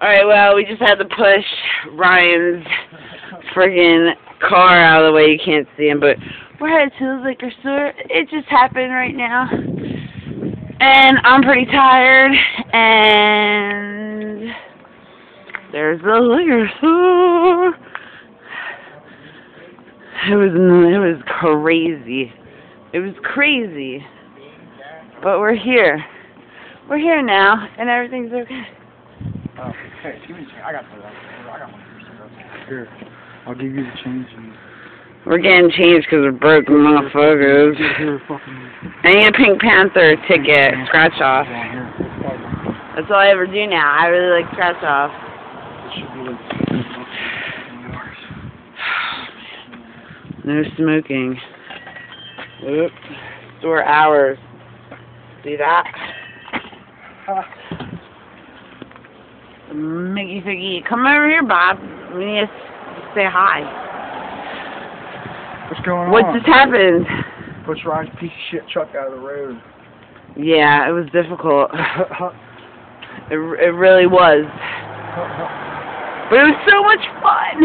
Alright, well, we just had to push Ryan's friggin' car out of the way. You can't see him, but we're headed to the liquor store. It just happened right now. And I'm pretty tired, and there's the liquor store. It was crazy. It was crazy. But we're here. We're here now, and everything's okay. Oh, hey, give me the change. I got one here. I'll give you the change. We're getting changed because we're broke motherfuckers. I need a Pink Panther ticket, scratch off. That's all I ever do now. I really like scratch off. No smoking. Oops. Store hours. See that? Mickey Figgy. Come over here, Bob. We need to say hi. What's going on? What just happened? Push Ryan's piece of shit truck out of the road. Yeah, it was difficult. It really was. But it was so much fun.